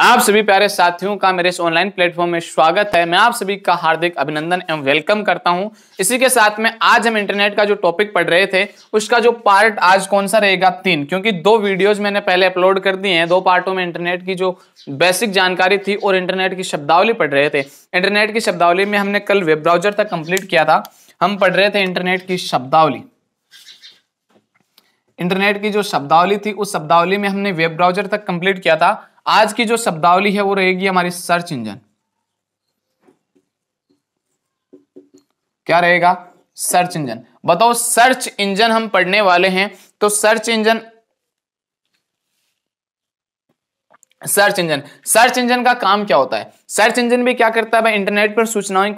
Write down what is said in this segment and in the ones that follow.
आप सभी प्यारे साथियों का मेरे इस ऑनलाइन प्लेटफॉर्म में स्वागत है। मैं आप सभी का हार्दिक अभिनंदन एवं वेलकम करता हूं। इसी के साथ में आज हम इंटरनेट का जो टॉपिक पढ़ रहे थे उसका जो पार्ट आज कौन सा रहेगा 3, क्योंकि 2 वीडियोस मैंने पहले अपलोड कर दिए हैं। 2 पार्टों में इंटरनेट की जो बेसिक जानकारी थी और इंटरनेट की शब्दावली पढ़ रहे थे। इंटरनेट की शब्दावली में हमने कल वेब ब्राउजर तक कंप्लीट किया था। हम पढ़ रहे थे इंटरनेट की शब्दावली। इंटरनेट की जो शब्दावली थी उस शब्दावली में हमने वेब ब्राउजर तक कंप्लीट किया था। आज की जो शब्दावली है वो रहेगी हमारी सर्च इंजन। क्या रहेगा? Search engine. बताओ, सर्च इंजन हम पढ़ने वाले हैं तो सर्च इंजन का काम क्या होता है? सर्च इंजन भी क्या करता है भाई? इंटरनेट पर सूचनाओं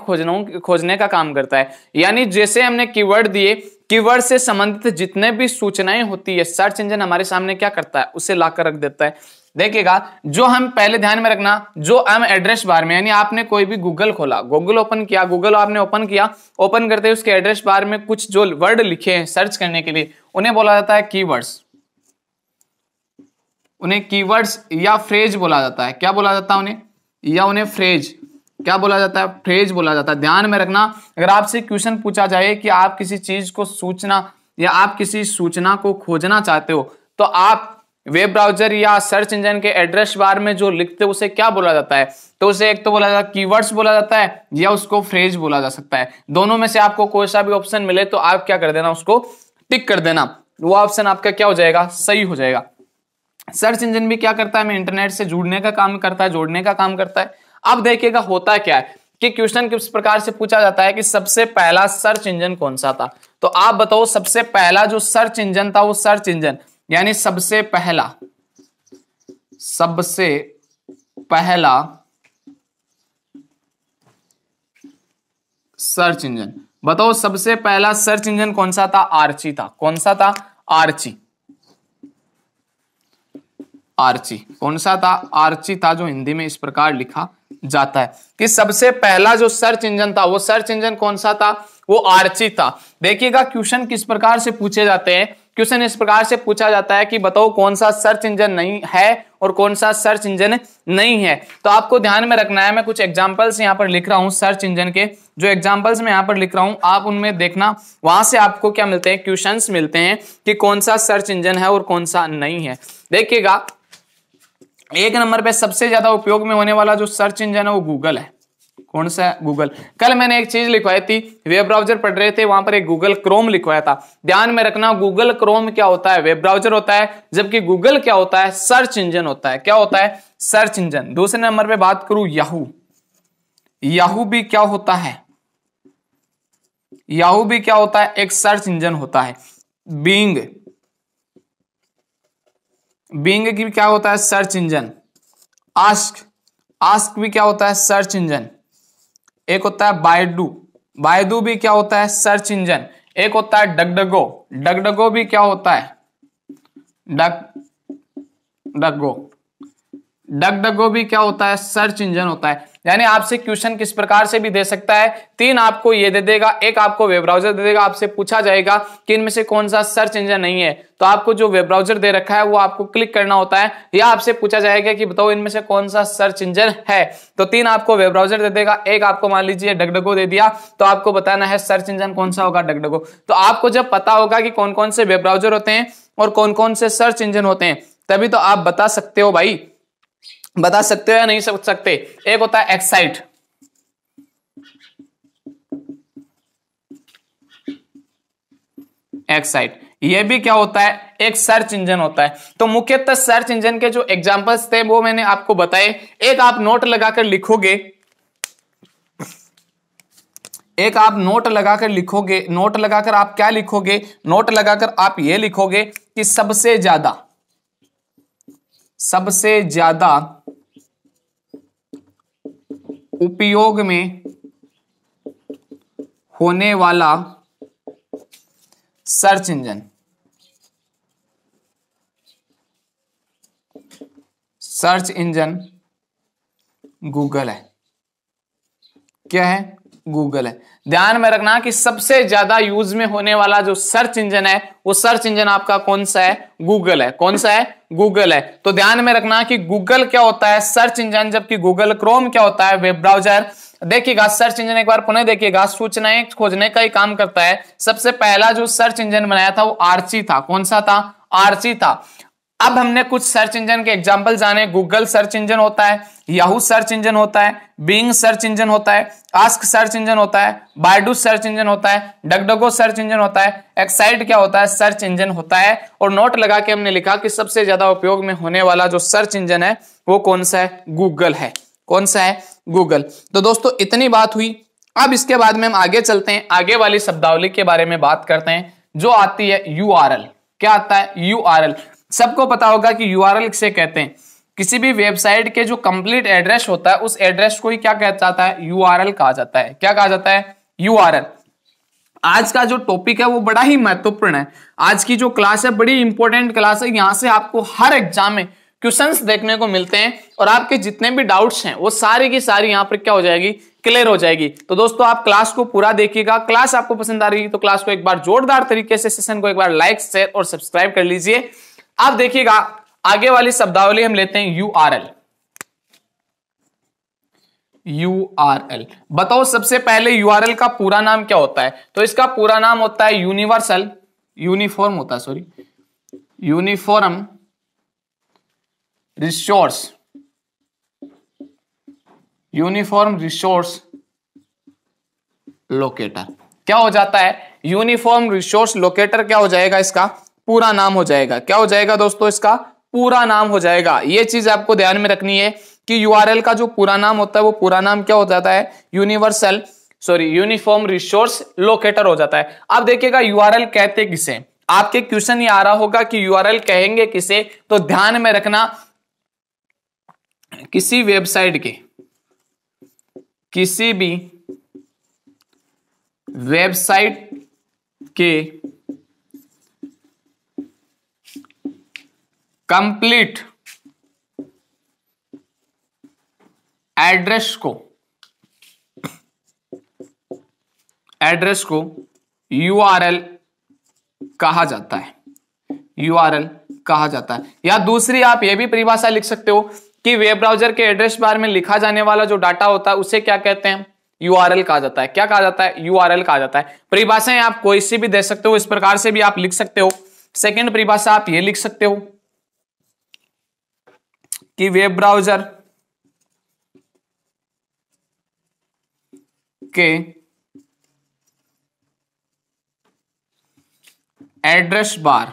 खोजने का काम करता है। यानी जैसे हमने कीवर्ड दिए, कीवर्ड से संबंधित जितने भी सूचनाएं होती है सर्च इंजन हमारे सामने क्या करता है? उसे लाकर रख देता है। देखिएगा, जो हम पहले ध्यान में रखना, जो हम एड्रेस बार में, यानी आपने कोई भी गूगल खोला, गूगल ओपन किया, गूगल आपने ओपन किया, ओपन करते ही उसके एड्रेस बार में कुछ जो वर्ड लिखे हैं सर्च करने के लिए उन्हें बोला जाता है कीवर्ड्स। उन्हें कीवर्ड्स या फ्रेज बोला जाता है। क्या बोला जाता है उन्हें? या उन्हें फ्रेज। क्या बोला जाता है? फ्रेज बोला जाता है। ध्यान में रखना, अगर आपसे क्वेश्चन पूछा जाए कि आप किसी चीज को सूचना या आप किसी सूचना को खोजना चाहते हो तो आप वेब ब्राउजर या सर्च इंजन के एड्रेस बार में जो लिखते हो उसे क्या बोला जाता है? तो उसे एक तो बोला जाता है कीवर्ड्स बोला जाता है या उसको फ्रेज बोला जा सकता है। दोनों में से आपको कोई सा भी ऑप्शन मिले तो आप क्या कर देना, उसको टिक कर देना। वो ऑप्शन आपका क्या हो जाएगा? सही हो जाएगा। सर्च इंजन भी क्या करता है? इंटरनेट से जुड़ने का काम करता है, जोड़ने का काम करता है। अब देखिएगा होता क्या है कि क्वेश्चन किस प्रकार से पूछा जाता है कि सबसे पहला सर्च इंजन कौन सा था। तो आप बताओ, सबसे पहला जो सर्च इंजन था वो सर्च इंजन यानी सबसे पहला सर्च इंजन, बताओ सबसे पहला सर्च इंजन कौन सा था? आर्ची था। कौन सा था? आर्ची। कौन सा था? आर्ची था, जो हिंदी में इस प्रकार लिखा जाता है कि सबसे पहला जो सर्च इंजन था वो सर्च इंजन कौन सा था? वो आर्ची था। देखिएगा क्वेश्चन किस प्रकार से पूछे जाते हैं। क्वेश्चन इस प्रकार से पूछा जाता है कि बताओ कौन सा सर्च इंजन नहीं है और कौन सा सर्च इंजन नहीं है। तो आपको ध्यान में रखना है। मैं कुछ एग्जांपल्स यहां पर लिख रहा हूं सर्च इंजन के, जो एग्जांपल्स मैं यहां पर लिख रहा हूं आप उनमें देखना, वहां से आपको क्या मिलते हैं? क्वेश्चंस मिलते हैं कि कौन सा सर्च इंजन है और कौन सा नहीं है। देखिएगा, 1 नंबर पे सबसे ज्यादा उपयोग में होने वाला जो सर्च इंजन है वो गूगल है। कौन सा है? गूगल। कल मैंने एक चीज लिखवाई थी, वेब ब्राउजर पढ़ रहे थे, वहां पर एक गूगल क्रोम लिखवाया था। ध्यान में रखना, गूगल क्रोम क्या होता है? वेब ब्राउजर होता है, जबकि गूगल क्या होता है? सर्च इंजन होता है। क्या होता है? Search engine. दूसरे नंबर पे बात करूं याहू। याहू भी क्या होता है? याहू भी क्या होता है? एक सर्च इंजन होता है। बिंग की क्या होता है? Search engine. आस्क भी क्या होता है? Search engine. एक होता है बायडू भी क्या होता है? Search engine. एक होता है डगडगो भी क्या होता है? डगडगो भी क्या होता है? सर्च इंजन होता है। यानी आपसे क्वेश्चन किस प्रकार से भी दे सकता है। 3 आपको ये दे देगा, एक आपको वेब ब्राउजर दे देगा। आपसे पूछा जाएगा कि इनमें से कौन सा सर्च इंजन नहीं है, तो आपको जो वेब ब्राउजर दे रखा है वो आपको क्लिक करना होता है, या आपसे पूछा जाएगा कि बताओ इनमें से कौन सा सर्च इंजन है। तो 3 आपको वेब ब्राउजर दे देगा, एक आपको मान लीजिए डगडगो दे दिया, तो आपको बताना है सर्च इंजन कौन सा होगा? डगडगो। तो आपको जब पता होगा कि कौन कौन से वेब ब्राउजर होते हैं और कौन कौन से सर्च इंजन होते हैं, तभी तो आप बता सकते हो भाई। बता सकते हो या नहीं समझ सकते? एक होता है एक्साइट। ये भी क्या होता है? एक सर्च इंजन होता है। तो मुख्यतः सर्च इंजन के जो एग्जांपल्स थे वो मैंने आपको बताए। एक आप नोट लगाकर लिखोगे, नोट लगाकर आप क्या लिखोगे? नोट लगाकर आप ये लिखोगे कि सबसे ज्यादा उपयोग में होने वाला सर्च इंजन गूगल है। क्या है? गूगल है। ध्यान में रखना कि सबसे ज्यादा यूज में होने वाला जो सर्च इंजन है वो सर्च इंजन आपका कौन सा है? गूगल है। कौन सा है? गूगल है। तो ध्यान में रखना कि गूगल क्या होता है? सर्च इंजन, जबकि गूगल क्रोम क्या होता है? Web browser. देखिएगा सर्च इंजन एक बार पुनः देखिएगा, सूचनाएं खोजने का ही काम करता है। सबसे पहला जो सर्च इंजन बनाया था वो आर्ची था। कौन सा था? आर्ची था। अब हमने कुछ सर्च इंजन के एग्जांपल जाने। गूगल सर्च इंजन होता है, याहू सर्च इंजन होता है, बिंग सर्च इंजन होता है, आस्क सर्च इंजन होता है, बायडू सर्च इंजन होता है, डगडगो सर्च इंजन होता है, एक्साइट क्या होता है? सर्च इंजन होता है। और नोट लगा के हमने लिखा कि सबसे ज्यादा उपयोग में होने वाला जो सर्च इंजन है वो कौन सा है? गूगल है। कौन सा है? गूगल। तो दोस्तों इतनी बात हुई। अब इसके बाद में हम आगे चलते हैं, आगे वाली शब्दावली के बारे में बात करते हैं जो आती है यूआरएल। क्या आता है? यूआरएल। सबको पता होगा कि यूआरएल किसे कहते हैं? किसी भी वेबसाइट के जो कंप्लीट एड्रेस होता है उस एड्रेस को ही क्या कहा जाता है? यूआरएल कहा जाता है। क्या कहा जाता है? यूआरएल। आज का जो टॉपिक है वो बड़ा ही महत्वपूर्ण है। आज की जो क्लास है बड़ी इंपॉर्टेंट क्लास है। यहां से आपको हर एग्जाम में क्वेश्चंस देखने को मिलते हैं और आपके जितने भी डाउट्स हैं वो सारी की सारी यहां पर क्या हो जाएगी? क्लियर हो जाएगी। तो दोस्तों आप क्लास को पूरा देखिएगा। क्लास आपको पसंद आ रही है तो क्लास को एक बार जोरदार तरीके से सेशन को एक बार लाइक, शेयर और सब्सक्राइब कर लीजिए। आप देखिएगा आगे वाली शब्दावली हम लेते हैं यूआरएल। यूआरएल बताओ सबसे पहले यूआरएल का पूरा नाम क्या होता है? तो इसका पूरा नाम होता है यूनिवर्सल, यूनिफॉर्म होता है, sorry, uniform resource, uniform resource locator. क्या हो जाता है? यूनिफॉर्म रिसोर्स लोकेटर क्या हो जाएगा? इसका पूरा नाम हो जाएगा। क्या हो जाएगा दोस्तों? इसका पूरा नाम हो जाएगा। ये चीज आपको ध्यान में रखनी है कि यूआरएल का जो पूरा नाम होता है वो पूरा नाम क्या हो जाता है? यूनिफॉर्म रिसोर्स लोकेटर हो जाता है। अब देखिएगा यूआरएल कहते किसे? आपके क्वेश्चन ये आ रहा होगा कि यूआरएल कहेंगे किसे? तो ध्यान में रखना किसी वेबसाइट के, किसी भी वेबसाइट के कंप्लीट एड्रेस को यूआरएल कहा जाता है। यूआरएल कहा जाता है। या दूसरी आप यह भी परिभाषा लिख सकते हो कि वेब ब्राउजर के एड्रेस बार में लिखा जाने वाला जो डाटा होता है उसे क्या कहते हैं? यूआरएल कहा जाता है। क्या कहा जाता है? यूआरएल कहा जाता है। परिभाषाएं आप कोई सी भी दे सकते हो, इस प्रकार से भी आप लिख सकते हो। सेकंड परिभाषा आप ये लिख सकते हो कि वेब ब्राउजर के एड्रेस बार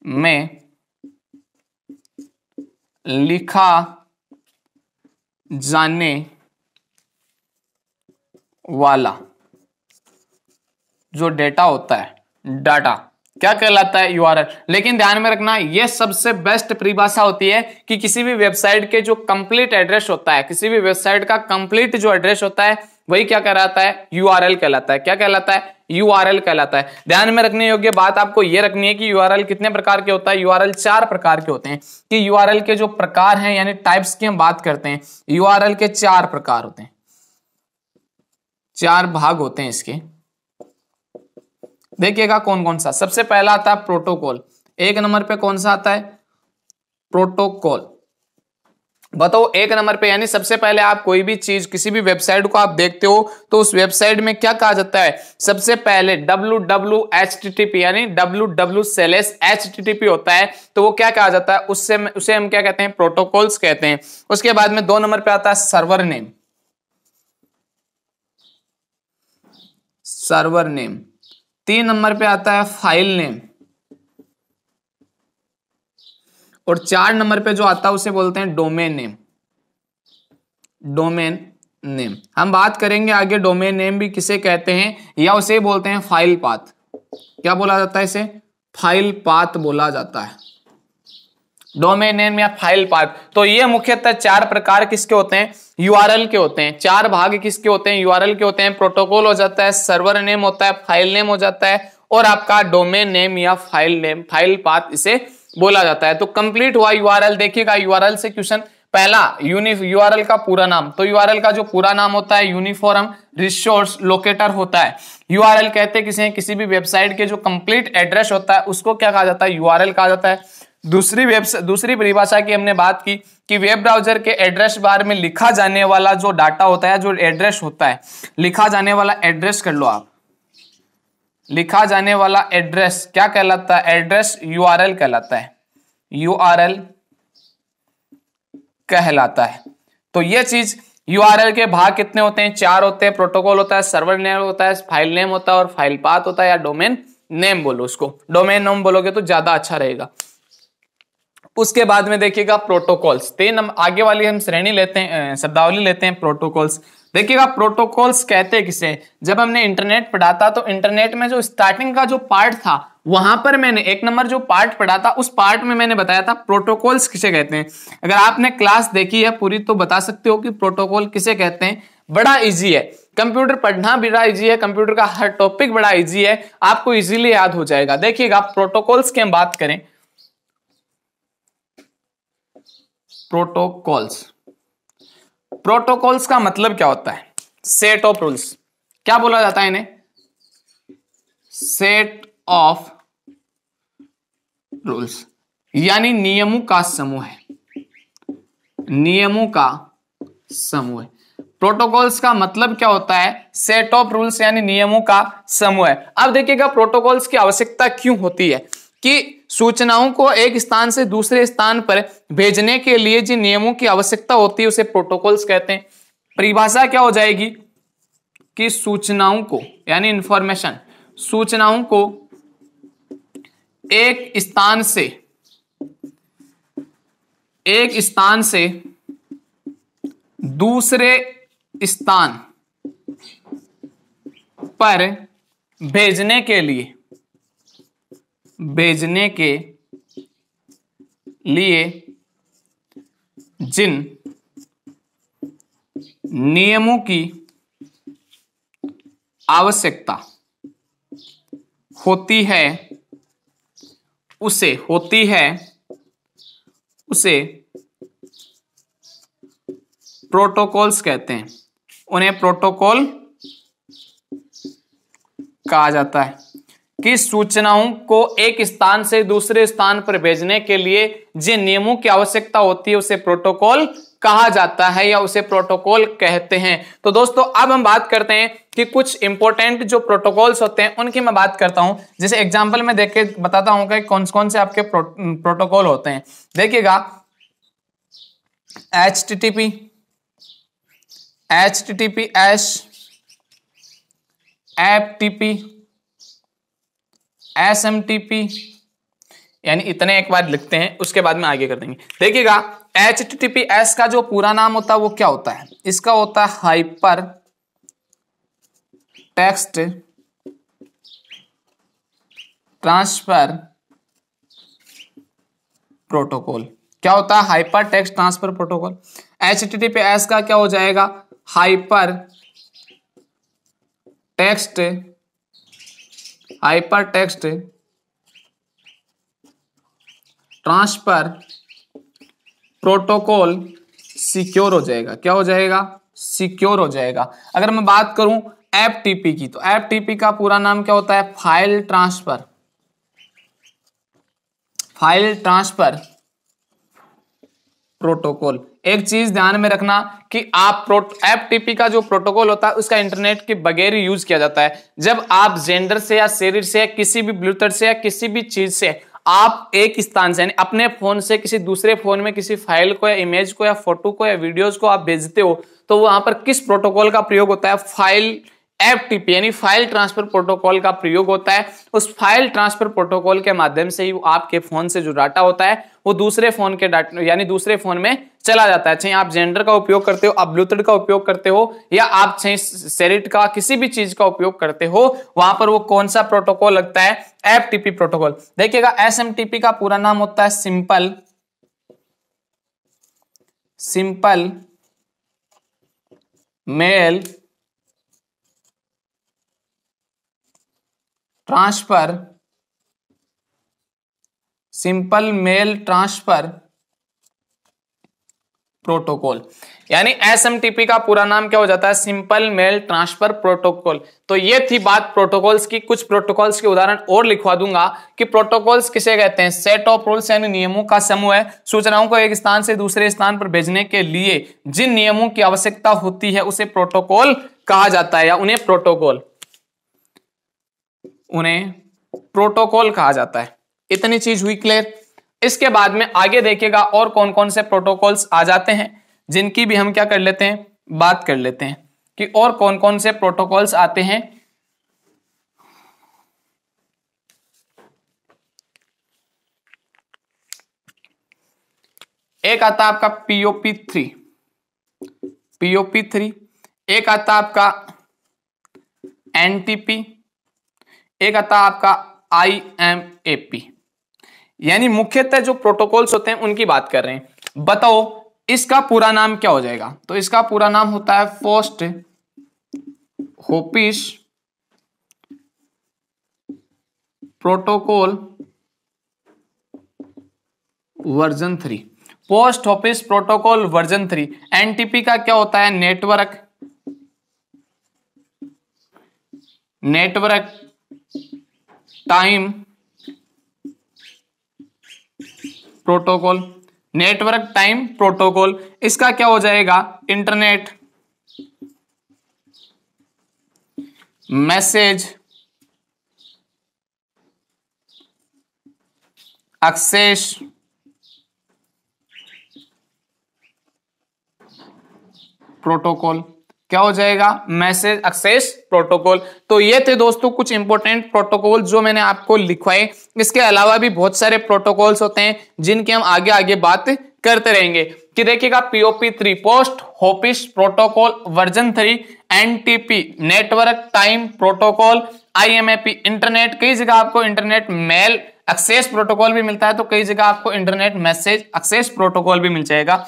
में लिखा जाने वाला जो डेटा होता है, डाटा क्या कहलाता है? यूआरएल। लेकिन ध्यान में रखना यह सबसे बेस्ट परिभाषा होती है कि किसी भी वेबसाइट के जो कंप्लीट एड्रेस होता है, किसी भी वेबसाइट का कंप्लीट जो एड्रेस होता है वही क्या कहलाता है? यूआरएल कहलाता है। क्या कहलाता है? यूआरएल कहलाता है। ध्यान में रखने योग्य बात आपको यह रखनी है कि यूआरएल कितने प्रकार के होता है? यूआरएल 4 प्रकार के होते हैं। कि यूआरएल के जो प्रकार हैं यानी टाइप्स की हम बात करते हैं, यूआरएल के 4 प्रकार होते हैं, 4 भाग होते हैं इसके। देखिएगा कौन कौन सा। सबसे पहला आता है प्रोटोकॉल। 1 नंबर पे कौन सा आता है? प्रोटोकॉल। बताओ 1 नंबर पे, यानी सबसे पहले आप कोई भी चीज, किसी भी वेबसाइट को आप देखते हो तो उस वेबसाइट में क्या कहा जाता है? सबसे पहले www.http यानी www/http होता है, तो वो क्या कहा जाता है? उसे हम क्या कहते हैं? प्रोटोकॉल्स कहते हैं। उसके बाद में 2 नंबर पे आता है server name. Server name. 3 number पे आता है फाइल नेम। और 4 नंबर पे जो आता है उसे बोलते हैं डोमेन नेम। डोमेन नेम हम बात करेंगे आगे। डोमेन नेम भी किसे कहते हैं या उसे बोलते हैं फाइल पाथ। क्या बोला जाता है? इसे फाइल पाथ बोला जाता है। डोमेन नेम या फाइल पाथ। तो ये मुख्यतः 4 प्रकार किसके होते हैं? यूआरएल के होते हैं। 4 भाग किसके होते हैं? यूआरएल के होते हैं। प्रोटोकॉल हो जाता है, सर्वर नेम होता है, फाइल नेम हो जाता है और आपका डोमेन नेम या फाइल नेम, फाइल पाथ इसे बोला जाता है। तो कंप्लीट हुआ यूआरएल। देखिएगा यूआरएल से क्वेश्चन पहला यूआरएल का पूरा नाम, तो यूआरएल का जो पूरा नाम होता है यूनिफॉर्म रिसोर्स लोकेटर होता है। यूआरएल कहते हैं किसी भी वेबसाइट के जो कंप्लीट एड्रेस होता है उसको क्या कहा जाता है, यूआरएल कहा जाता है। दूसरी परिभाषा की हमने बात की कि वेब ब्राउजर के एड्रेस बार में लिखा जाने वाला जो डाटा होता है, जो एड्रेस होता है, लिखा जाने वाला एड्रेस कर लो आप, लिखा जाने वाला एड्रेस क्या कहलाता है, एड्रेस यूआरएल कहलाता है, यूआरएल कहलाता है। तो ये चीज यूआरएल के भाग कितने होते हैं, 4 होते हैं। प्रोटोकॉल होता है, सर्वर नेम होता है, फाइल नेम होता है और फाइल पाथ होता है, या डोमेन नेम बोलो उसको, डोमेन नेम बोलोगे तो ज्यादा अच्छा रहेगा। उसके बाद में देखिएगा प्रोटोकॉल्स, 3 आगे वाली हम श्रेणी लेते हैं, शब्दावली लेते हैं प्रोटोकॉल्स। देखिएगा प्रोटोकॉल्स कहते हैं किसे, जब हमने इंटरनेट पढ़ा था तो इंटरनेट में जो स्टार्टिंग का जो पार्ट था वहां पर मैंने 1 नंबर जो पार्ट पढ़ा था उस पार्ट में मैंने बताया था प्रोटोकॉल्स किसे कहते हैं। अगर आपने क्लास देखी है पूरी तो बता सकते हो कि प्रोटोकॉल किसे कहते हैं। बड़ा इजी है, कंप्यूटर पढ़ना बड़ा इजी है, कंप्यूटर का हर टॉपिक बड़ा इजी है, आपको इजीली याद हो जाएगा। देखिएगा प्रोटोकॉल्स की हम बात करें, प्रोटोकॉल्स का मतलब क्या होता है, सेट ऑफ रूल्स। क्या बोला जाता है इन्हें, सेट ऑफ रूल्स, यानी नियमों का समूह है, नियमों का समूह है। प्रोटोकॉल्स का मतलब क्या होता है, सेट ऑफ रूल्स यानी नियमों का समूह है। अब देखिएगा प्रोटोकॉल्स की आवश्यकता क्यों होती है कि सूचनाओं को एक स्थान से दूसरे स्थान पर भेजने के लिए जिन नियमों की आवश्यकता होती है उसे प्रोटोकॉल्स कहते हैं। परिभाषा क्या हो जाएगी कि सूचनाओं को यानी इंफॉर्मेशन, सूचनाओं को एक स्थान से दूसरे स्थान पर भेजने के लिए जिन नियमों की आवश्यकता होती है उसे प्रोटोकॉल्स कहते हैं, उन्हें प्रोटोकॉल कहा जाता है। कि सूचनाओं को एक स्थान से दूसरे स्थान पर भेजने के लिए जिन नियमों की आवश्यकता होती है उसे प्रोटोकॉल कहा जाता है या उसे प्रोटोकॉल कहते हैं। तो दोस्तों अब हम बात करते हैं कि कुछ इंपॉर्टेंट जो प्रोटोकॉल्स होते हैं उनकी मैं बात करता हूं। जैसे एग्जांपल में देख के बताता हूं कि कौन कौन से आपके प्रोटोकॉल होते हैं। देखिएगा HTTPS, FTP, SMTP, यानी इतने एक बार लिखते हैं उसके बाद में आगे कर देंगे। देखिएगा HTTPS का जो पूरा नाम होता है वो क्या होता है, इसका होता है हाइपर टेक्स्ट ट्रांसफर प्रोटोकॉल। क्या होता है, hyper text transfer protocol. HTTPS का क्या हो जाएगा, hyper text transfer protocol secure हो जाएगा। क्या हो जाएगा, सिक्योर हो जाएगा। अगर मैं बात करूं FTP की तो FTP का पूरा नाम क्या होता है, फाइल ट्रांसफर प्रोटोकॉल। एक चीज ध्यान में रखना कि आप FTP का जो प्रोटोकॉल होता है उसका इंटरनेट के बगैर यूज किया जाता है। जब आप जेंडर से या शरीर से किसी भी ब्लूटूथ से या किसी भी चीज से आप एक स्थान से यानी अपने फोन से किसी दूसरे फोन में किसी फाइल को या इमेज को या फोटो को या वीडियोस को आप भेजते हो तो वहां पर किस प्रोटोकॉल का प्रयोग होता है, फाइल FTP यानी फाइल ट्रांसफर प्रोटोकॉल का प्रयोग होता है। उस फाइल ट्रांसफर प्रोटोकॉल के माध्यम से ही आपके फोन से जो डाटा होता है वो दूसरे फोन के डाटा यानी दूसरे फोन में चला जाता है। चाहे आप जेंडर का उपयोग करते हो, आप ब्लूटूथ का उपयोग करते हो या आप चाहे सेरिट का किसी भी चीज का उपयोग करते हो, वहां पर वो कौन सा प्रोटोकॉल लगता है, FTP प्रोटोकॉल। देखिएगा SMTP का पूरा नाम होता है सिंपल मेल ट्रांसफर प्रोटोकॉल। यानी एसएमटीपी का पूरा नाम क्या हो जाता है? Simple mail transfer protocol. तो ये थी बात प्रोटोकॉल्स की। कुछ प्रोटोकॉल्स के उदाहरण और लिखवा दूंगा कि प्रोटोकॉल्स किसे कहते हैं? सेट ऑफ रूल्स यानी नियमों का समूह है सूचनाओं को एक स्थान से दूसरे स्थान पर भेजने के लिए जिन नियमों की आवश्यकता होती है उसे प्रोटोकॉल कहा जाता है, या उन्हें प्रोटोकॉल कहा जाता है। इतनी चीज हुई क्लियर। इसके बाद में आगे देखिएगा और कौन कौन से प्रोटोकॉल्स आ जाते हैं, जिनकी भी हम क्या कर लेते हैं, बात कर लेते हैं कि और कौन कौन से प्रोटोकॉल्स आते हैं। एक आता आपका POP3, एक आता आपका NTP, एक आता आपका IMAP। यानी मुख्यतः जो प्रोटोकॉल्स होते हैं उनकी बात कर रहे हैं। बताओ इसका पूरा नाम क्या हो जाएगा? तो इसका पूरा नाम होता है post office protocol version 3। Post office protocol version 3। NTP का क्या होता है? Network time protocol. Network time protocol इसका क्या हो जाएगा? Internet message access protocol. क्या हो जाएगा? Message access protocol. तो ये थे दोस्तों कुछ इंपॉर्टेंट प्रोटोकॉल जो मैंने आपको लिखवाए। इसके अलावा भी बहुत सारे प्रोटोकॉल्स होते हैं जिनकी हम आगे आगे बात करते रहेंगे। कि देखिएगा POP3 post office protocol version 3, NTP network time protocol, IMAP internet, कई जगह आपको इंटरनेट मेल एक्सेस प्रोटोकॉल भी मिलता है तो कई जगह आपको इंटरनेट मैसेज एक्सेस प्रोटोकॉल भी मिल जाएगा।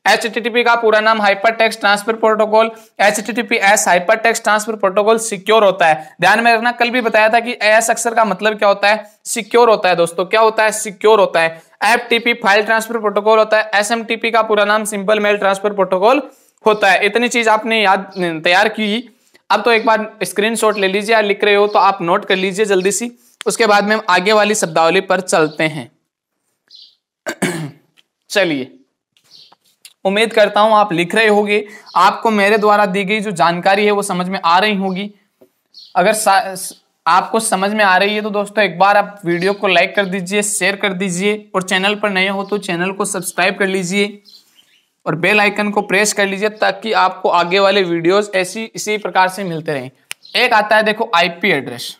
HTTP का पूरा नाम hyper text transfer protocol. HTTPS hyper text transfer protocol secure होता है। ध्यान में रखना, कल भी बताया था कि एस अक्षर का मतलब क्या होता है? सिक्योर होता है दोस्तों। क्या होता है? सिक्योर होता है। FTP फाइल ट्रांसफर प्रोटोकॉल होता है। SMTP का पूरा नाम सिंपल मेल ट्रांसफर प्रोटोकॉल होता है। इतनी चीज आपने याद तैयार की। अब तो एक बार स्क्रीनशॉट ले लीजिए, लिख रहे हो तो आप नोट कर लीजिए जल्दी सी। उसके बाद में हम आगे वाली शब्दावली पर चलते हैं। चलिए, उम्मीद करता हूं आप लिख रहे होंगे, आपको मेरे द्वारा दी गई जो जानकारी है वो समझ में आ रही होगी। अगर आपको समझ में आ रही है तो दोस्तों एक बार आप वीडियो को लाइक कर दीजिए, शेयर कर दीजिए, और चैनल पर नए हो तो चैनल को सब्सक्राइब कर लीजिए और बेल आइकन को प्रेस कर लीजिए ताकि आपको आगे वाले वीडियोस इसी प्रकार से मिलते रहें। एक आता है देखो आईपी एड्रेस।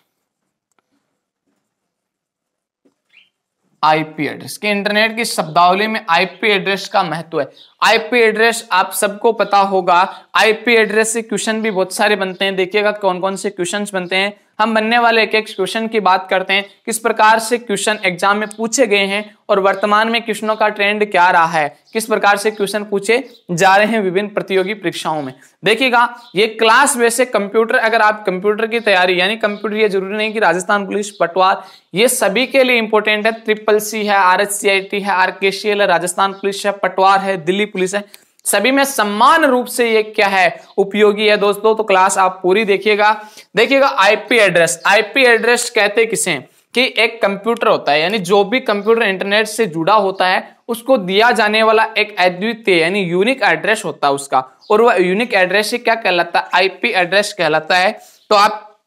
आईपी एड्रेस के इंटरनेट की शब्दावली में आईपी एड्रेस का महत्व है। आईपी एड्रेस आप सबको पता होगा। आईपी एड्रेस से क्वेश्चन भी बहुत सारे बनते हैं। देखिएगा कौन कौन से क्वेश्चंस बनते हैं। हम बनने वाले एक एक क्वेश्चन की बात करते हैं, किस प्रकार से क्वेश्चन एग्जाम में पूछे गए हैं और वर्तमान में क्वेश्चनों का ट्रेंड क्या रहा है, किस प्रकार से क्वेश्चन पूछे जा रहे हैं विभिन्न प्रतियोगी परीक्षाओं में। देखिएगा ये क्लास वैसे कंप्यूटर, अगर आप कंप्यूटर की तैयारी यानी कंप्यूटर, ये जरूरी नहीं कि राजस्थान पुलिस, पटवार, ये सभी के लिए इंपॉर्टेंट है। SSC है, RHCIT है, RKCL है, राजस्थान पुलिस है, पटवार है, दिल्ली पुलिस है, सभी में समान रूप से ये क्या है? उपयोगी है दोस्तों। तो क्लास आप पूरी देखिएगा। देखिएगा आईपी एड्रेस। आईपी एड्रेस कहते किसे? कि एक कंप्यूटर होता है, यानी जो भी कंप्यूटर इंटरनेट से जुड़ा होता है उसको दिया जाने वाला एक अद्वितीय यानी यूनिक एड्रेस होता है उसका, और वह यूनिक एड्रेस ही क्या कहलाता है? आईपी एड्रेस कहलाता है। तो आप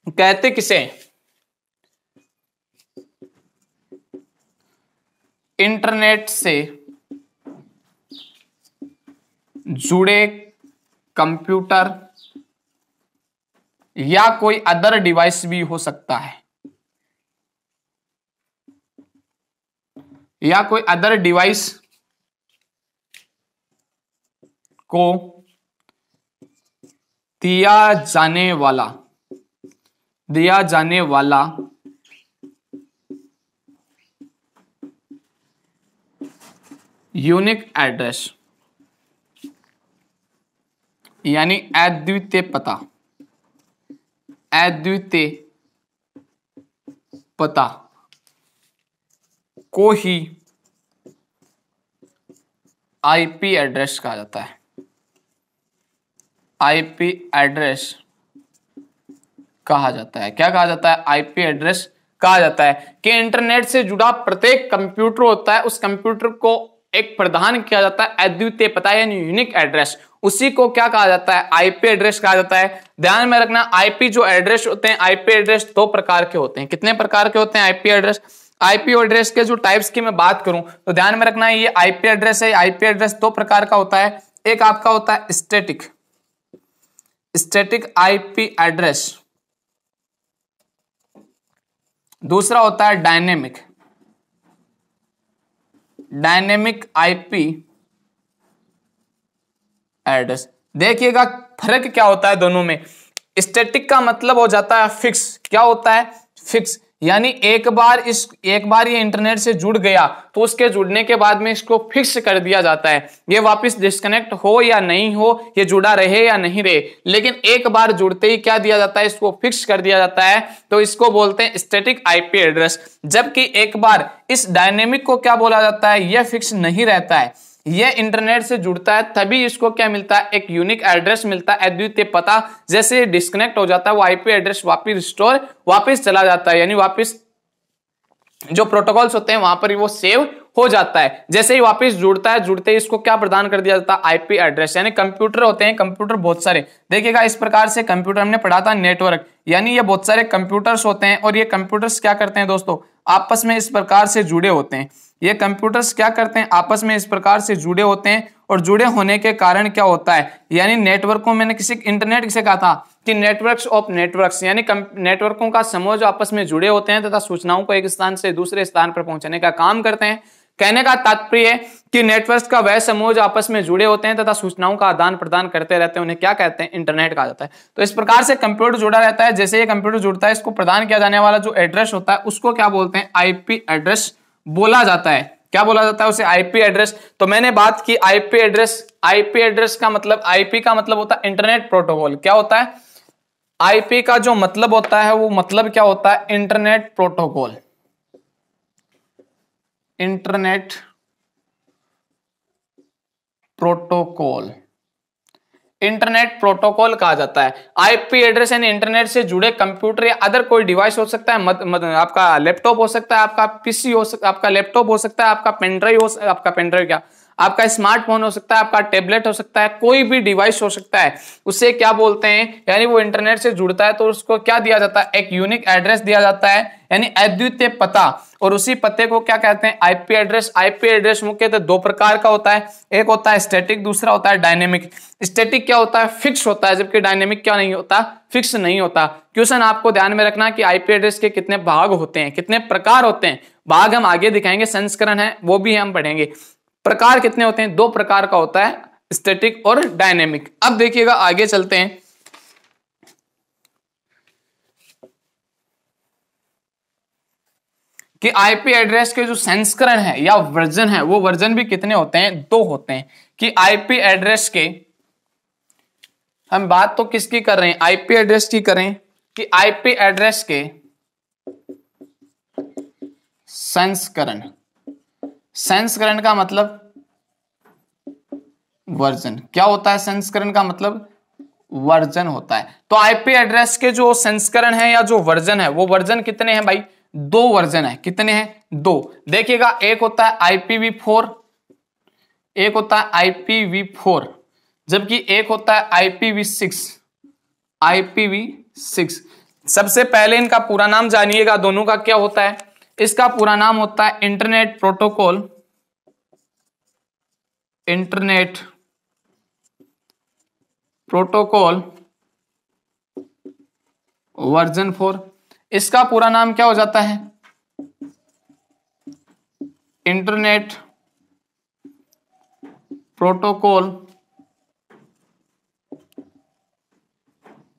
कहते किसे? इंटरनेट से जुड़े कंप्यूटर या कोई अदर डिवाइस भी हो सकता है, या कोई अदर डिवाइस को दिया जाने वाला यूनिक एड्रेस यानी अद्वितीय पता को ही आईपी एड्रेस कहा जाता है। आईपी एड्रेस कहा जाता है। क्या कहा जाता है? आईपी एड्रेस कहा जाता है कि इंटरनेट से जुड़ा प्रत्येक कंप्यूटर होता है, उस कंप्यूटर को एक प्रदान किया जाता है अद्वितीय पता यानी यूनिक एड्रेस, उसी को क्या कहा जाता है? आईपी एड्रेस कहा जाता है। ध्यान में रखना, आईपी जो एड्रेस होते हैं, आईपी एड्रेस दो प्रकार के होते हैं। कितने प्रकार के होते हैं आईपी एड्रेस? आईपी एड्रेस के जो टाइप्स की मैं बात करूं तो ध्यान में रखना, ये आईपी एड्रेस है, आईपी एड्रेस दो प्रकार का होता है। एक आपका होता है स्टैटिक आईपी एड्रेस, दूसरा होता है डायनेमिक आईपी एड्रेस। देखिएगा फर्क क्या होता है दोनों में। स्टैटिक का मतलब हो जाता है फिक्स। क्या होता है? फिक्स, यानी एक बार ये इंटरनेट से जुड़ गया तो उसके जुड़ने के बाद में इसको फिक्स कर दिया जाता है। ये वापस डिस्कनेक्ट हो या नहीं हो, ये जुड़ा रहे या नहीं रहे, लेकिन एक बार जुड़ते ही क्या दिया जाता है? इसको फिक्स कर दिया जाता है। तो इसको बोलते हैं स्टैटिक आईपी एड्रेस। जबकि एक बार इस डायनेमिक को क्या बोला जाता है? यह फिक्स नहीं रहता है, ये इंटरनेट से जुड़ता है तभी इसको क्या मिलता है? एक यूनिक एड्रेस मिलता है, अद्वितीय पता। जैसे डिस्कनेक्ट हो जाता है वो आईपी एड्रेस वापस चला जाता है, यानी वापस जो प्रोटोकॉल्स होते हैं वहां पर वो सेव हो जाता है। जैसे ही वापस जुड़ता है, जुड़ते ही इसको क्या प्रदान कर दिया जाता है? IP address. यानी कंप्यूटर होते हैं, कंप्यूटर बहुत सारे, देखिएगा इस प्रकार से कंप्यूटर हमने पढ़ा था नेटवर्क, यानी ये बहुत सारे कंप्यूटर्स होते हैं और ये कंप्यूटर्स क्या करते हैं दोस्तों? आपस में इस प्रकार से जुड़े होते हैं। ये कंप्यूटर्स क्या करते हैं? आपस में इस प्रकार से जुड़े होते हैं और जुड़े होने के कारण क्या होता है? यानी नेटवर्कों, मैंने इंटरनेट किसे कहा था कि नेटवर्क्स ऑफ नेटवर्क्स, यानी नेटवर्कों का समूह जो आपस में जुड़े होते हैं तथा सूचनाओं को एक स्थान से दूसरे स्थान पर पहुंचाने का काम करते हैं। कहने का तात्पर्य है कि नेटवर्क्स का वह समूह जो आपस में जुड़े होते हैं तथा सूचनाओं का आदान प्रदान करते रहते हैं, उन्हें क्या कहते हैं? इंटरनेट कहा जाता है। तो इस प्रकार से कंप्यूटर जुड़ा रहता है। जैसे ये कंप्यूटर जुड़ता है, इसको प्रदान किया जाने वाला जो एड्रेस होता है उसको क्या बोलते हैं? आईपी एड्रेस बोला जाता है। क्या बोला जाता है? उसे आईपी एड्रेस। तो मैंने बात की आईपी एड्रेस का मतलब, आईपी का मतलब होता है इंटरनेट प्रोटोकॉल। क्या होता है? आईपी का जो मतलब होता है वो मतलब क्या होता है? Internet protocol. इंटरनेट प्रोटोकॉल कहा जाता है। आईपी एड्रेस यानी इंटरनेट से जुड़े कंप्यूटर या अदर कोई डिवाइस हो सकता है, आपका लैपटॉप हो सकता है, आपका पीसी हो सकता है, आपका लैपटॉप हो सकता है, आपका पेनड्राइव हो, आपका पेनड्राइव क्या, आपका स्मार्टफोन हो सकता है, आपका टैबलेट हो सकता है, कोई भी डिवाइस हो सकता है। उसे क्या बोलते हैं? यानी वो इंटरनेट से जुड़ता है तो उसको क्या दिया जाता है? एक यूनिक एड्रेस दिया जाता है, यानी अद्वितीय पता। और उसी पते को क्या कहते हैं? IP address. आईपी एड्रेस मुख्यतः दो प्रकार का होता है, एक होता है स्टैटिक, दूसरा होता है डायनेमिक। स्टैटिक क्या होता है? फिक्स होता है, जबकि डायनेमिक क्या नहीं होता? फिक्स नहीं होता। क्वेश्चन आपको ध्यान में रखना कि आईपी एड्रेस के कितने भाग होते हैं, कितने प्रकार होते हैं। भाग हम आगे दिखाएंगे, संस्करण है वो भी हम पढ़ेंगे। प्रकार कितने होते हैं? दो प्रकार का होता है, स्टैटिक और डायनेमिक। अब देखिएगा आगे चलते हैं कि आईपी एड्रेस के जो संस्करण है या वर्जन है, वो वर्जन भी कितने होते हैं? दो होते हैं। कि आईपी एड्रेस के, हम बात तो किसकी कर रहे हैं? आईपी एड्रेस की करें कि आईपी एड्रेस के संस्करण का मतलब वर्जन। क्या होता है? संस्करण का मतलब वर्जन होता है। तो आईपी एड्रेस के जो संस्करण है या जो वर्जन है, वो वर्जन कितने हैं भाई? दो वर्जन है। कितने हैं? दो। देखिएगा, एक होता है IPv4, एक होता है IPv4, जबकि एक होता है IPv6। सबसे पहले इनका पूरा नाम जानिएगा, दोनों का क्या होता है? इसका पूरा नाम होता है इंटरनेट प्रोटोकॉल वर्जन 4। इसका पूरा नाम क्या हो जाता है? Internet protocol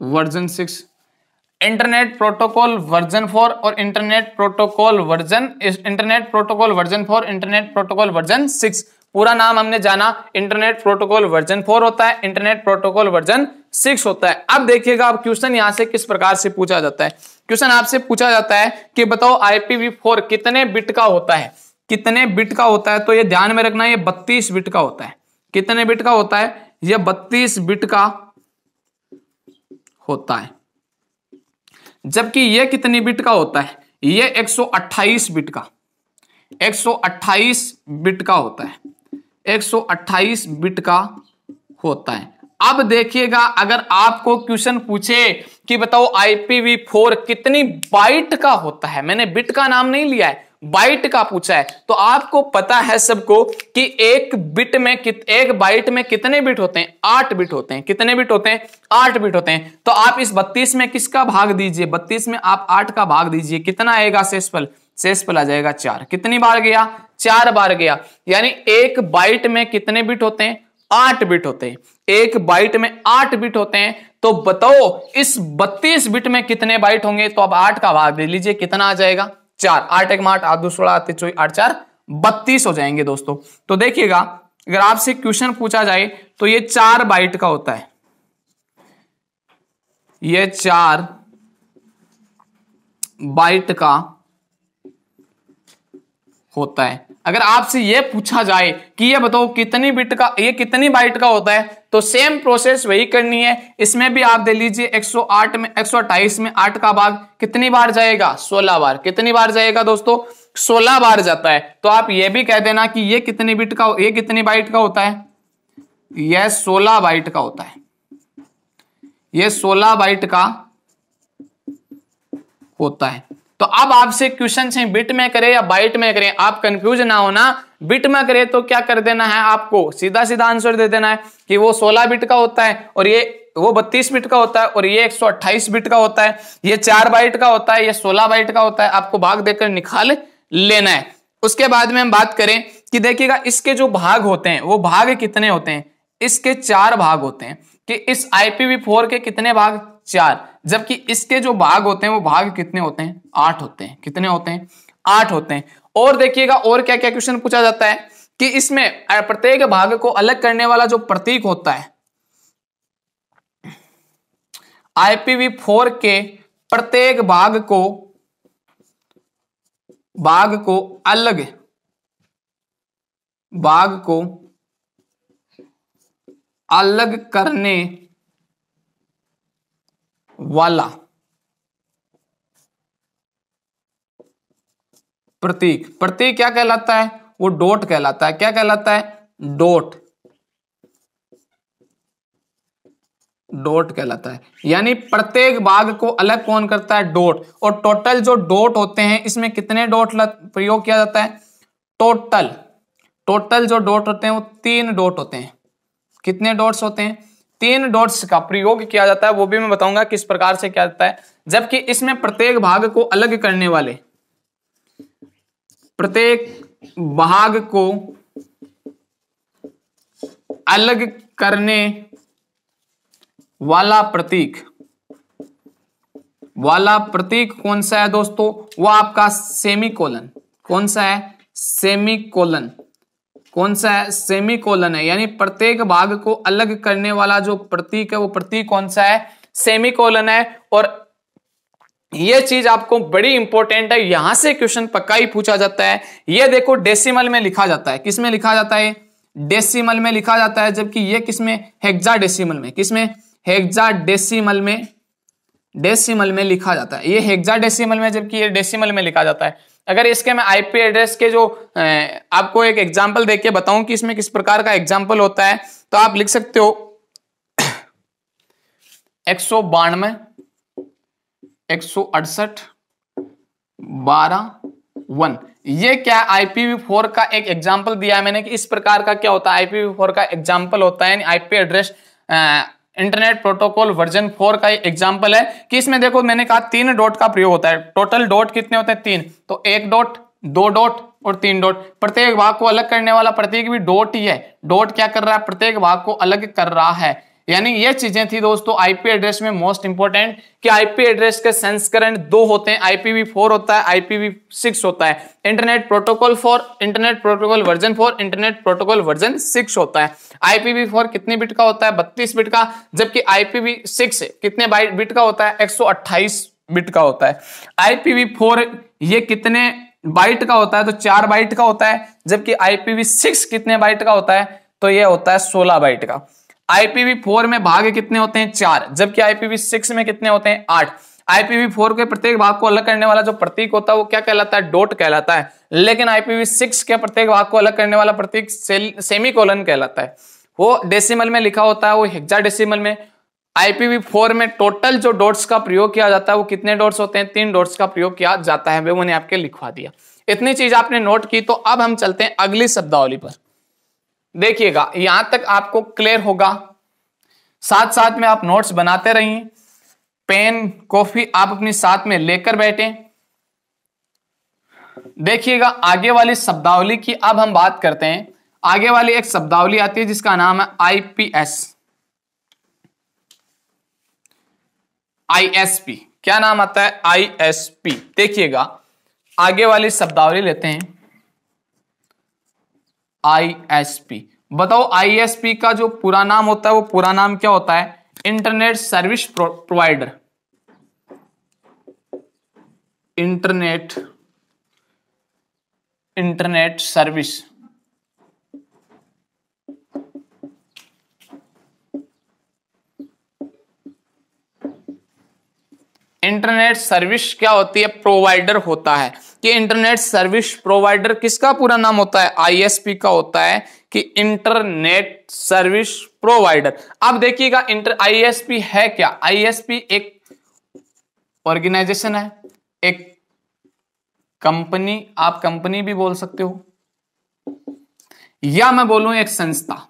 version 6। Internet protocol version 4 और internet protocol version 4, internet protocol version 6। पूरा नाम हमने जाना, इंटरनेट प्रोटोकॉल वर्जन 4 होता है, इंटरनेट प्रोटोकॉल वर्जन 6 होता है। अब देखिएगा, अब क्वेश्चन यहां से किस प्रकार से पूछा जाता है। क्वेश्चन आपसे पूछा जाता है कि बताओ IPv4 कितने बिट का होता है? कितने बिट का होता है, तो ये ध्यान में रखना, ये 32 बिट का होता है। कितने बिट का होता है, ये 32 बिट का होता है। जबकि ये कितनी बिट का होता है, ये 128 बिट का, 128 बिट का होता है, 128 बिट का होता है। अब देखिएगा, अगर आपको क्वेश्चन पूछे कि बताओ IPv4 कितनी बाइट का होता है, मैंने बिट का नाम नहीं लिया है, बाइट का पूछा है, तो आपको पता है सबको कि एक बाइट में कितने बिट होते हैं, 8 बिट होते हैं। कितने बिट होते हैं, 8 बिट होते हैं। तो आप इस 32 में किसका भाग दीजिए, 32 में आप 8 का भाग दीजिए, कितना आएगा शेषफल, शेषफल आ जाएगा 4। कितनी बार गया, 4 बार गया। यानी एक बाइट में कितने बिट होते हैं, 8 बिट होते हैं। एक बाइट में 8 बिट होते हैं, तो बताओ इस 32 बिट में कितने बाइट होंगे, तो अब 8 का भाग दे लीजिए, कितना आ जाएगा, 4। 8 एक 8, 8 2 16, 8 3 24, 8 4 32 हो जाएंगे दोस्तों। तो देखिएगा, अगर आपसे क्वेश्चन पूछा जाए तो ये 4 बाइट का होता है, ये 4 बाइट का होता है। अगर आपसे ये पूछा जाए कि ये बताओ कितनी बिट का, ये कितनी बाइट का होता है, तो सेम प्रोसेस वही करनी है। इसमें भी आप दे लीजिए 128 में 8 का भाग कितनी बार जाएगा, 16 बार। कितनी बार जाएगा दोस्तों, 16 बार जाता है। तो आप ये भी कह देना कि ये कितनी बिट का, ये कितनी बाइट का होता है, यह 16 बाइट का होता है, ये 16 बाइट का होता है। तो अब आपसे क्वेश्चन है बिट में करें या बाइट में करें, आप कंफ्यूज ना होना। बिट में करें तो क्या कर देना है, आपको सीधा सीधा आंसर दे देना है कि वो 16 बिट का होता है और ये वो 32 बिट का होता है और ये 128 बिट का होता है, ये 4 बाइट का होता है, ये 16 बाइट का होता है। आपको भाग देकर निकाल लेना है। उसके बाद में हम बात करें कि देखिएगा इसके जो भाग होते हैं वो भाग कितने होते हैं, इसके 4 भाग होते हैं। कि इस IPv4 के कितने भाग, 4, जबकि इसके जो भाग होते हैं वो भाग कितने होते हैं, 8 होते हैं। कितने होते हैं, 8 होते हैं। और देखिएगा और क्या क्या क्वेश्चन पूछा जाता है कि इसमें प्रत्येक भाग को अलग करने वाला जो प्रतीक होता है, IPv4 के प्रत्येक भाग को अलग करने वाला प्रतीक क्या कहलाता है, वो डॉट कहलाता है। क्या कहलाता है, डॉट कहलाता है। यानी प्रत्येक भाग को अलग कौन करता है, डॉट। और टोटल जो डॉट होते हैं, इसमें कितने डॉट प्रयोग किया जाता है, टोटल जो डॉट होते हैं वो 3 डॉट होते हैं। कितने डॉट्स होते हैं, 3 डॉट्स का प्रयोग किया जाता है। वो भी मैं बताऊंगा किस प्रकार से किया जाता है। जबकि इसमें प्रत्येक भाग को अलग करने वाले, प्रत्येक भाग को अलग करने वाला प्रतीक कौन सा है दोस्तों, वो आपका सेमीकोलन। कौन सा है, सेमीकोलन। कौन सा है, सेमीकोलन है। यानी प्रत्येक भाग को अलग करने वाला जो प्रतीक है वो प्रतीक कौन सा है, सेमीकोलन है। और ये चीज आपको बड़ी इंपॉर्टेंट है, यहां से क्वेश्चन पक्का ही पूछा जाता है। ये देखो डेसिमल में लिखा जाता है। किसमें लिखा जाता है, डेसिमल में लिखा जाता है। जबकि ये किसमें, हेक्साडेसिमल में। किसमें, हेक्साडेसिमल में लिखा जाता है। ये हेक्साडेसिमल में, जबकि ये डेसिमल में लिखा जाता है। अगर इसके मैं IP एड्रेस के जो आपको एक एग्जांपल देके बताऊं कि इसमें किस प्रकार का एग्जांपल होता है, तो आप लिख सकते हो 192 168 12 1। ये क्या IPv4 का एक एग्जांपल दिया है मैंने कि इस प्रकार का क्या होता है, IPv4 का एग्जांपल होता है। IP address internet protocol version 4 का एग्जांपल है कि इसमें देखो मैंने कहा 3 डॉट का प्रयोग होता है। टोटल डॉट कितने होते हैं, 3। तो 1 डॉट, 2 डॉट और 3 डॉट। प्रत्येक भाग को अलग करने वाला प्रतीक भी डॉट ही है। डॉट क्या कर रहा है, प्रत्येक भाग को अलग कर रहा है। यानी ये चीजें थी दोस्तों IP एड्रेस में मोस्ट इंपोर्टेंट, कि IP एड्रेस के संस्करण 2 होते हैं। IPv4 होता है, IPv6 होता है। Internet protocol 4, internet protocol version 4, internet protocol version 6 होता है। IPv4 कितने बिट का होता है, 32 बिट का। जबकि IPv6 कितने बिट का होता है, 128 बिट का होता है। IPv4 ये कितने बाइट का होता है तो 4 बाइट का होता है, जबकि IPv6 कितने बाइट का होता है, तो ये होता है 16 बाइट का। IPv4 में भाग कितने होते हैं 4, जबकि IPv6 में कितने होते हैं 8। IPv4 के प्रत्येक भाग को अलग करने वाला जो प्रतीक होता है वो क्या कहलाता है, डॉट कहलाता है, लेकिन IPv6 के प्रत्येक भाग को अलग करने वाला प्रतीक सेमीकोलन कहलाता है। वो डेसिमल में लिखा होता है, वो हेक्साडेसिमल में। IPv4 में टोटल जो डॉट्स का प्रयोग किया जाता है वो कितने डॉट्स होते हैं, 3 डॉट्स का प्रयोग किया जाता है। वो मैंने आपके लिखवा दिया, इतनी चीज आपने नोट की। तो अब हम चलते हैं अगली शब्दावली पर। देखिएगा यहां तक आपको क्लियर होगा, साथ साथ में आप नोट्स बनाते रहिए, पेन कॉफी आप अपनी साथ में लेकर बैठे। देखिएगा आगे वाली शब्दावली की अब हम बात करते हैं। आगे वाली एक शब्दावली आती है जिसका नाम है ISP। क्या नाम आता है, ISP। देखिएगा आगे वाली शब्दावली लेते हैं, ISP। बताओ ISP का जो पूरा नाम होता है वो पूरा नाम क्या होता है, internet service provider. Internet service क्या होती है, प्रोवाइडर होता है। कि इंटरनेट सर्विस प्रोवाइडर किसका पूरा नाम होता है, ISP का होता है कि इंटरनेट सर्विस प्रोवाइडर। अब देखिएगा ISP है क्या, ISP एक ऑर्गेनाइजेशन है, एक कंपनी, आप कंपनी भी बोल सकते हो, या मैं बोलूं एक संस्था।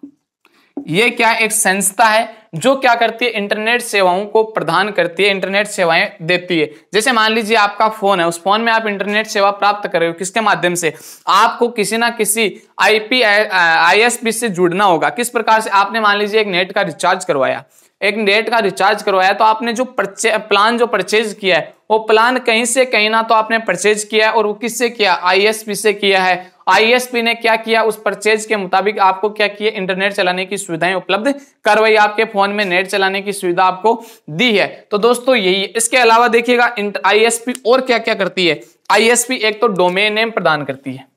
ये क्या, एक संस्था है जो क्या करती है, इंटरनेट सेवाओं को प्रदान करती है, इंटरनेट सेवाएं देती है। जैसे मान लीजिए आपका फोन है, उस फोन में आप इंटरनेट सेवा प्राप्त कर रहे हो, किसके माध्यम से, आपको किसी ना किसी ISP से जुड़ना होगा। किस प्रकार से, आपने मान लीजिए एक नेट का रिचार्ज करवाया, तो आपने जो प्लान जो परचेज किया है, वो प्लान कहीं से कहीं ना तो आपने परचेज किया है, और वो किससे किया, ISP से किया है। ISP ने क्या किया, उस परचेज के मुताबिक आपको क्या किया, इंटरनेट चलाने की सुविधाएं उपलब्ध करवाई, आपके फोन में नेट चलाने की सुविधा आपको दी है। तो दोस्तों यही है। इसके अलावा देखिएगा ISP और क्या क्या करती है। ISP एक तो डोमेन नेम प्रदान करती है,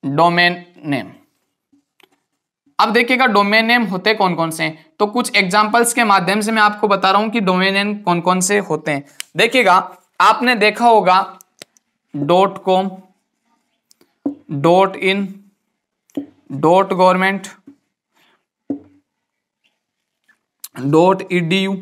डोमेन नेम। अब देखिएगा डोमेन नेम होते कौन कौन से हैं, तो कुछ एग्जांपल्स के माध्यम से मैं आपको बता रहा हूं कि डोमेन नेम कौन कौन से होते हैं। देखिएगा आपने देखा होगा .com, .in, .government, .edu,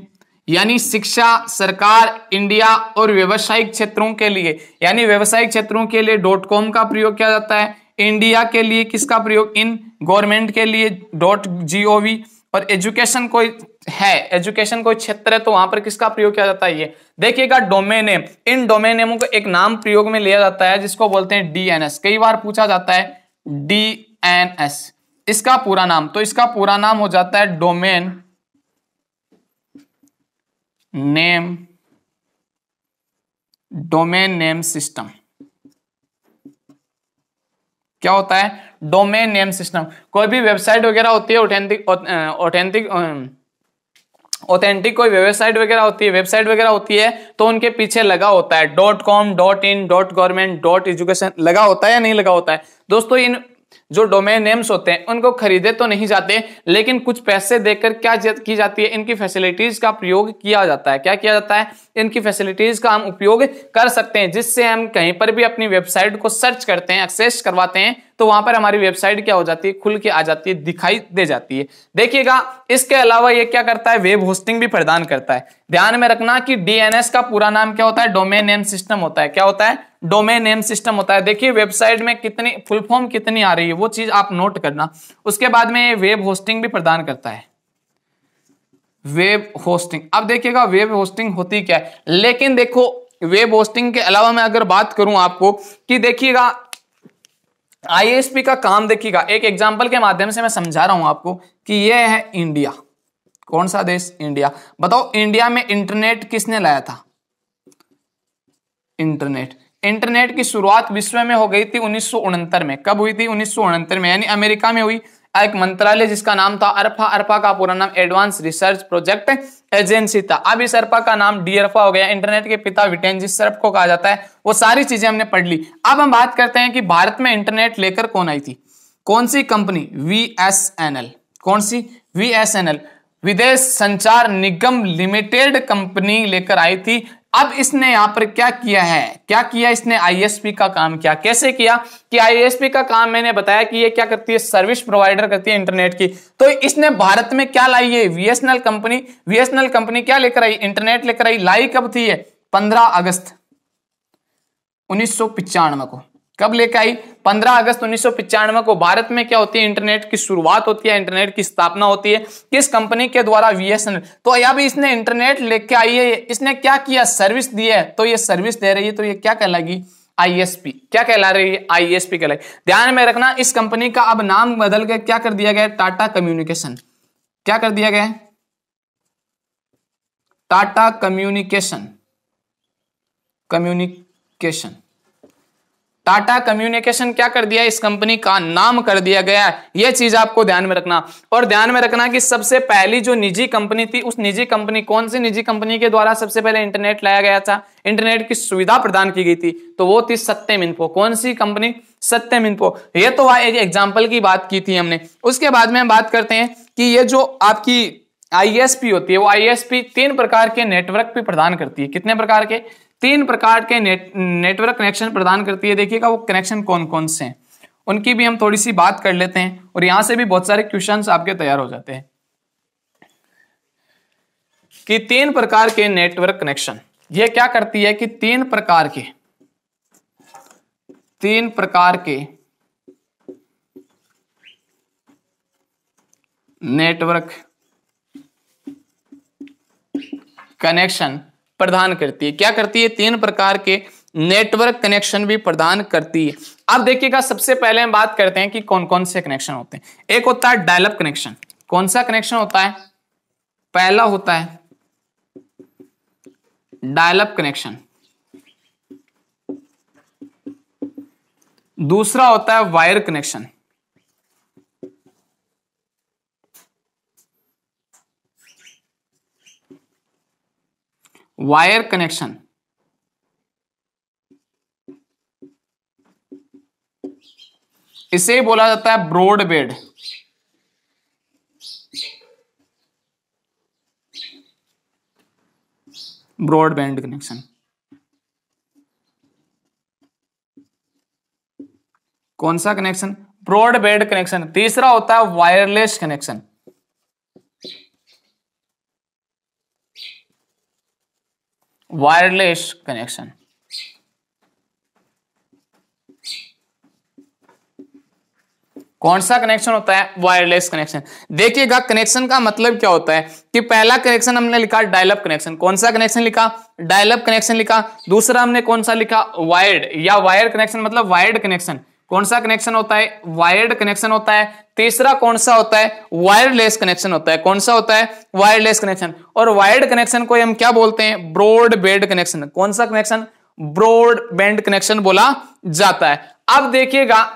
यानी शिक्षा, सरकार, इंडिया और व्यावसायिक क्षेत्रों के लिए, यानी व्यावसायिक क्षेत्रों के लिए .com का प्रयोग किया जाता है। इंडिया के लिए किसका प्रयोग, इन, गवर्नमेंट के लिए .gov, और एजुकेशन कोई है, एजुकेशन कोई क्षेत्र है तो वहां पर किसका प्रयोग किया जाता है, ये। देखिएगा डोमेन नेम, इन डोमेन नेमों को एक नाम प्रयोग में लिया जाता है जिसको बोलते हैं DNS। कई बार पूछा जाता है DNS इसका पूरा नाम, तो इसका पूरा नाम हो जाता है डोमेन नेम सिस्टम। क्या होता है, डोमेन नेम सिस्टम। कोई भी वेबसाइट वगैरह होती है, ऑथेंटिक कोई वेबसाइट वगैरह होती है, तो उनके पीछे लगा होता है .com, .in, .government, .education लगा होता है या नहीं लगा होता है। दोस्तों इन जो डोमेन नेम्स होते हैं उनको खरीदे तो नहीं जाते, लेकिन कुछ पैसे देकर क्या की जाती है, इनकी फैसिलिटीज का प्रयोग किया जाता है। क्या किया जाता है, इनकी फैसिलिटीज का हम उपयोग कर सकते हैं, जिससे हम कहीं पर भी अपनी वेबसाइट को सर्च करते हैं, एक्सेस करवाते हैं, तो वहां पर हमारी वेबसाइट क्या हो जाती है, खुल के आ जाती है, दिखाई दे जाती है। देखिएगा इसके अलावा ये क्या करता है, वेब होस्टिंग भी प्रदान करता है। ध्यान में रखना कि DNS का पूरा नाम क्या होता है, डोमेन नेम सिस्टम होता है। क्या होता है, डोमेन नेम सिस्टम होता है। देखिए वेबसाइट में कितनी फुल फॉर्म कितनी आ रही है, वो चीज आप नोट करना। उसके बाद में ये वेब होस्टिंग भी प्रदान करता है, वेब होस्टिंग। अब देखिएगा वेब होस्टिंग होती क्या है, लेकिन देखो वेब होस्टिंग के अलावा मैं अगर बात करूं आपको कि देखिएगा ISP का काम, देखिएगा एक एग्जांपल के माध्यम से मैं समझा रहा हूं आपको कि ये है इंडिया। कौन सा देश, इंडिया। बताओ इंडिया में इंटरनेट किसने लाया था, इंटरनेट की शुरुआत विश्व में हो गई थी 1969 में। कब हुई थी, 1969 में, यानी अमेरिका में हुई। एक मंत्रालय जिसका नाम था अरफा। अरफा का पूरा नाम एडवांस रिसर्च प्रोजेक्ट एजेंसी था। अब इस अरफा का नाम डीअरफा हो गया। इंटरनेट के पिता विटेंजी सर्फ को कहा जाता है। वो सारी चीजें हमने पढ़ ली। अब हम बात करते हैं कि भारत में इंटरनेट लेकर कौन आई थी, कौन सी कंपनी? वीएसएनएल। कौन सी? वीएसएनएल, विदेश संचार निगम लिमिटेड कंपनी लेकर आई थी। अब इसने यहां पर क्या किया है, क्या किया इसने? आईएसपी का काम किया। कैसे किया? कि आईएसपी का काम मैंने बताया कि ये क्या करती है, सर्विस प्रोवाइडर करती है इंटरनेट की। तो इसने भारत में क्या लाई है? VSNL company. वीएसएनएल कंपनी क्या लेकर आई? इंटरनेट लेकर आई। लाई कब थी ये? 15 अगस्त 1995 को। कब लेकर आई? 15 अगस्त 1995 को। भारत में क्या होती है? इंटरनेट की शुरुआत होती है, इंटरनेट की स्थापना होती है। किस कंपनी के द्वारा? वीएसएनएल। तो अब इसने इंटरनेट लेके आई है, इसने क्या किया? सर्विस दी है। तो ये सर्विस दे रही है, तो ये क्या कहलाएगी? आईएसपी। क्या कहला रही है? आईएसपी कहलाई। ध्यान में रखना, इस कंपनी का अब नाम बदल के क्या कर दिया गया? टाटा कम्युनिकेशन। क्या कर दिया गया? Tata communication. Communication, Tata communication क्या कर दिया? इस कंपनी का नाम कर दिया गया है। यह चीज आपको ध्यान में रखना। और ध्यान में रखना कि सबसे पहली जो निजी कंपनी थी, उस निजी कंपनी, कौन सी निजी कंपनी के द्वारा सबसे पहले इंटरनेट लाया गया था, इंटरनेट की सुविधा प्रदान की गई थी, तो वो थी सत्यम इन्फो। कौन सी कंपनी? सत्यम इन्फो। ये तो एक एग्जाम्पल की बात की थी हमने। उसके बाद में हम बात करते हैं कि ये जो आपकी आईएसपी होती है, वो आईएसपी 3 प्रकार के नेटवर्क भी प्रदान करती है। कितने प्रकार के? 3 प्रकार के नेटवर्क कनेक्शन प्रदान करती है। देखिएगा वो कनेक्शन कौन कौन से हैं, उनकी भी हम थोड़ी सी बात कर लेते हैं, और यहां से भी बहुत सारे क्वेश्चंस आपके तैयार हो जाते हैं। कि 3 प्रकार के नेटवर्क कनेक्शन, ये क्या करती है कि 3 प्रकार के नेटवर्क कनेक्शन प्रदान करती है। क्या करती है? 3 प्रकार के नेटवर्क कनेक्शन भी प्रदान करती है। अब देखिएगा, सबसे पहले हम बात करते हैं कि कौन कौन से कनेक्शन होते हैं। एक होता है डायल अप कनेक्शन। कौन सा कनेक्शन होता है? पहला होता है डायल अप कनेक्शन। दूसरा होता है वायर कनेक्शन। Wire connection. इसे बोला जाता है ब्रॉडबैंड। Broadband connection. कौन सा कनेक्शन? Broadband connection. तीसरा होता है वायरलेस कनेक्शन। Wireless connection. कौन सा कनेक्शन होता है? Wireless connection. देखिएगा, कनेक्शन का मतलब क्या होता है कि पहला कनेक्शन हमने लिखा डायल अप कनेक्शन। कौन सा कनेक्शन लिखा? डायल अप कनेक्शन लिखा। दूसरा हमने कौन सा लिखा? वायर्ड या वायर कनेक्शन, मतलब वायर्ड कनेक्शन। कौन सा कनेक्शन होता है? वायर्ड कनेक्शन होता है। तीसरा कौन सा होता है? वायरलेस कनेक्शन होता है। कौन सा होता है? Wireless connection. और वायर्ड कनेक्शन को हम क्या बोलते हैं? Broadband connection. कौन सा कनेक्शन? ब्रॉडबैंड कनेक्शन बोला जाता है। अब देखिएगा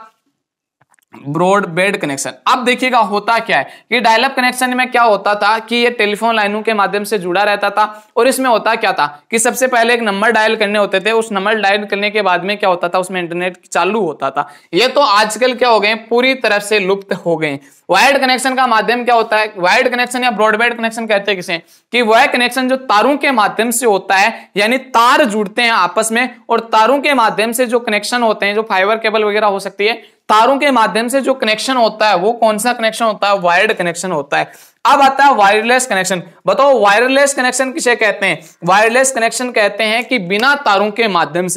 ब्रॉडबैंड कनेक्शन। अब देखिएगा होता क्या है कि डायल अप कनेक्शन में क्या होता था कि ये टेलीफोन लाइनों के माध्यम से जुड़ा रहता था, और इसमें होता क्या था कि सबसे पहले एक नंबर डायल करने होते थे। उस नंबर डायल करने के बाद में क्या होता था? उसमें इंटरनेट चालू होता था। ये तो आजकल क्या हो गए? पूरी तरह से लुप्त हो गए। वायर्ड कनेक्शन का माध्यम क्या होता है? वायर्ड कनेक्शन या ब्रॉडबैंड कनेक्शन कहते हैं किसे? कि वह कनेक्शन जो तारों के माध्यम से होता है, यानी तार जुड़ते हैं आपस में, और तारों के माध्यम से जो कनेक्शन होते हैं, जो फाइबर केबल वगैरह हो सकती है, तारों के माध्यम से जो कनेक्शन होता है, वो कौन सा कनेक्शन होता है? वायर्ड कनेक्शन होता है। अब आता है वायरलेस कनेक्शन। बताओ वायरलेस कनेक्शन किसे कहते हैं? वायरलेस कनेक्शन कहते हैं कि बिना तारों के माध्यम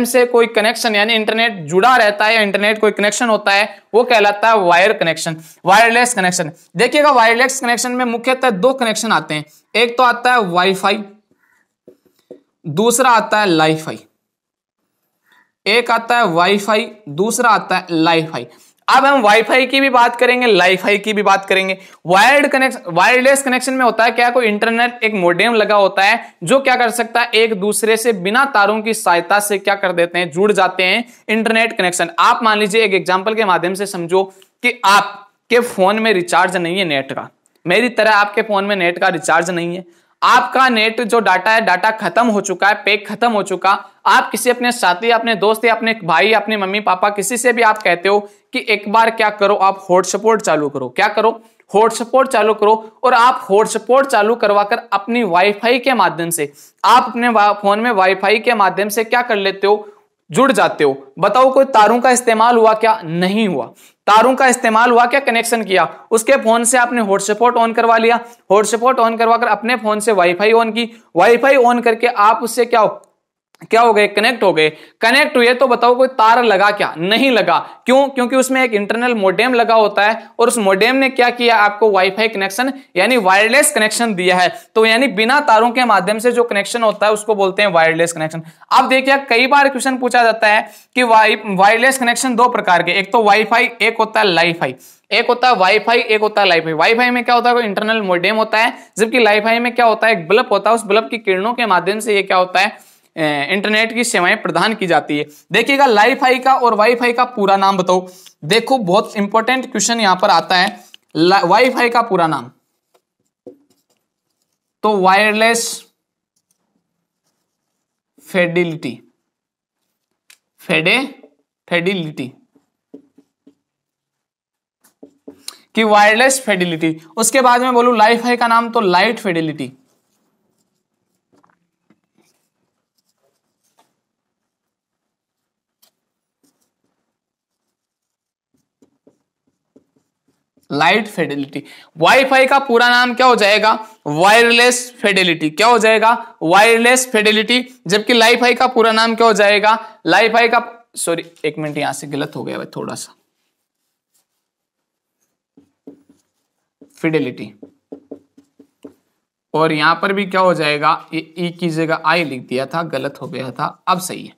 से कोई कनेक्शन, यानी इंटरनेट जुड़ा रहता है या इंटरनेट कोई कनेक्शन होता है, वो कहलाता है वायर कनेक्शन, वायरलेस कनेक्शन। देखिएगा, वायरलेस कनेक्शन में मुख्यतः 2 कनेक्शन आते हैं। एक तो आता है वाईफाई, दूसरा आता है लाईफाई। एक आता है वाईफाई, दूसरा आता है लाईफाई। अब हम वाईफाई की भी बात करेंगे, लाईफाई की भी बात करेंगे। वायरलेस कनेक्शन में होता है क्या? कोई इंटरनेट एक मोडेम लगा होता है जो क्या कर सकता है? एक दूसरे से बिना तारों की सहायता से क्या कर देते हैं? जुड़ जाते हैं। Internet connection. आप मान लीजिए, एक एग्जांपल के माध्यम से समझो कि आपके फोन में रिचार्ज नहीं है नेट का, मेरी तरह आपके फोन में नेट का रिचार्ज नहीं है, आपका नेट जो डाटा है, डाटा खत्म हो चुका है, पैक खत्म हो चुका, आप किसी अपने साथी, अपने दोस्त या अपने भाई, अपने मम्मी पापा, किसी से भी आप कहते हो कि एक बार क्या करो, आप हॉटस्पॉट चालू करो। क्या करो? हॉटस्पॉट चालू करो। और आप हॉटस्पॉट चालू करवाकर अपनी वाईफाई के माध्यम से, आप अपने फोन में वाईफाई के माध्यम से क्या कर लेते हो, जुड़ जाते हो। बताओ कोई तारों का इस्तेमाल हुआ क्या? नहीं हुआ। तारों का इस्तेमाल हुआ क्या? कनेक्शन किया, उसके फोन से आपने हॉटस्पॉट ऑन करवा लिया, हॉटस्पॉट ऑन करवाकर अपने फोन से वाईफाई ऑन की, वाईफाई ऑन करके आप उससे क्या हो गए? कनेक्ट हो गए। कनेक्ट हुए तो बताओ कोई तार लगा क्या? नहीं लगा। क्यों? क्योंकि उसमें एक इंटरनल मोडेम लगा होता है और उस मोडेम ने क्या किया? आपको वाईफाई कनेक्शन यानी वायरलेस कनेक्शन दिया है। तो यानी बिना तारों के माध्यम से जो कनेक्शन होता है उसको बोलते हैं वायरलेस कनेक्शन। अब देखिए कई बार क्वेश्चन पूछा जाता है कि वायरलेस कनेक्शन दो प्रकार के, एक तो वाईफाई, एक होता है लाईफाई। एक होता है वाईफाई, एक होता है लाईफाई। वाईफाई में क्या होता है? कोई इंटरनल मोडेम होता है, जबकि लाईफाई में क्या होता है? एक बल्ब होता है, उस बल्ब की किरणों के माध्यम से ये क्या होता है? इंटरनेट की सेवाएं प्रदान की जाती है। देखिएगा लाईफाई का और वाईफाई का पूरा नाम बताओ। देखो बहुत इंपॉर्टेंट क्वेश्चन यहां पर आता है। वाईफाई का पूरा नाम तो वायरलेस फिडेलिटी, फिडेलिटी कि वायरलेस फिडेलिटी। उसके बाद में बोलूं लाईफाई का नाम तो light Fidelity. Light Fidelity. Wifi का पूरा नाम क्या हो जाएगा? Wireless Fidelity. क्या हो जाएगा? Wireless Fidelity. जबकि लाईफाई का पूरा नाम क्या हो जाएगा? लाईफाई का, सॉरी एक मिनट यहां से गलत हो गया भाई थोड़ा सा, फिडेलिटी। और यहां पर भी क्या हो जाएगा? ये ई की जगह आई लिख दिया था, गलत हो गया था, अब सही है।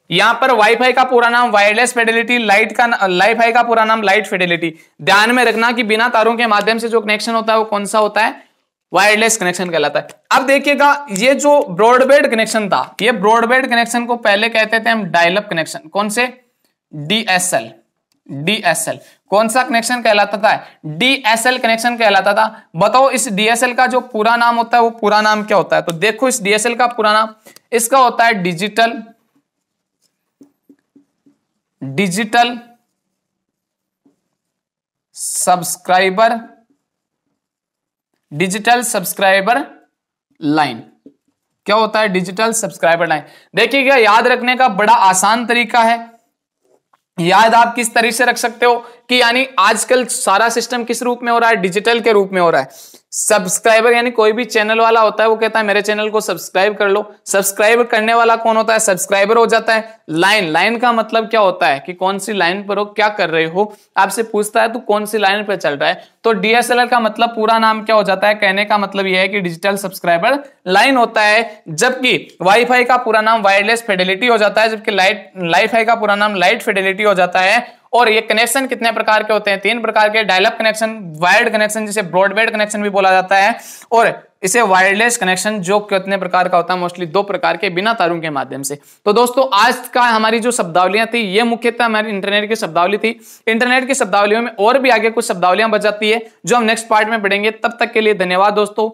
यहां पर वाईफाई का पूरा नाम वायरलेस फिडेलिटी, लाईफाई का पूरा नाम लाइट फिडेलिटी। ध्यान में रखना कि बिना तारों के माध्यम से जो कनेक्शन होता है वो कौन सा होता है? वायरलेस कनेक्शन कहलाता है। अब देखिएगा ये जो ब्रॉडबैंड कनेक्शन था, ये ब्रॉडबैंड कनेक्शन को पहले कहते थे हम डायल अप कनेक्शन। कौन से? डीएसएल। डीएसएल कौन सा कनेक्शन कहलाता था? डीएसएल कनेक्शन कहलाता था। बताओ इस डीएसएल का जो पूरा नाम होता है वो पूरा नाम क्या होता है? तो देखो इस डीएसएल का पूरा नाम, इसका होता है डिजिटल सब्सक्राइबर लाइन। क्या होता है? Digital subscriber line. देखिएगा याद रखने का बड़ा आसान तरीका है। याद आप किस तरीके से रख सकते हो कि यानी आजकल सारा सिस्टम किस रूप में हो रहा है? डिजिटल के रूप में हो रहा है। सब्सक्राइबर यानी कोई भी चैनल वाला होता है वो कहता है मेरे चैनल को सब्सक्राइब कर लो। सब्सक्राइब करने वाला कौन होता है? सब्सक्राइबर हो जाता है। लाइन का मतलब क्या होता है कि कौन सी लाइन पर हो, क्या कर रहे हो, आपसे पूछता है तो कौन सी लाइन पर चल रहा है। तो डीएसएलआर का मतलब पूरा नाम क्या हो जाता है? कहने का मतलब यह है कि डिजिटल सब्सक्राइबर लाइन होता है। जबकि वाईफाई का पूरा नाम वायरलेस फिडेलिटी हो जाता है, जबकि लाईफाई का पूरा नाम लाइट फिडेलिटी हो जाता है। और ये कनेक्शन कितने प्रकार के होते हैं? 3 प्रकार के। Dial up connection, wired connection जिसे ब्रॉडबैंड कनेक्शन भी बोला जाता है, और इसे वायरलेस कनेक्शन जो कितने प्रकार का होता है? मोस्टली 2 प्रकार के, बिना तारों के माध्यम से। तो दोस्तों आज का हमारी जो शब्दावलियां थी ये मुख्यतः हमारी इंटरनेट की शब्दावली थी। इंटरनेट की शब्दावलियों में और भी आगे कुछ शब्दावलियां बच जाती है जो हम नेक्स्ट पार्ट में पढ़ेंगे। तब तक के लिए धन्यवाद दोस्तों।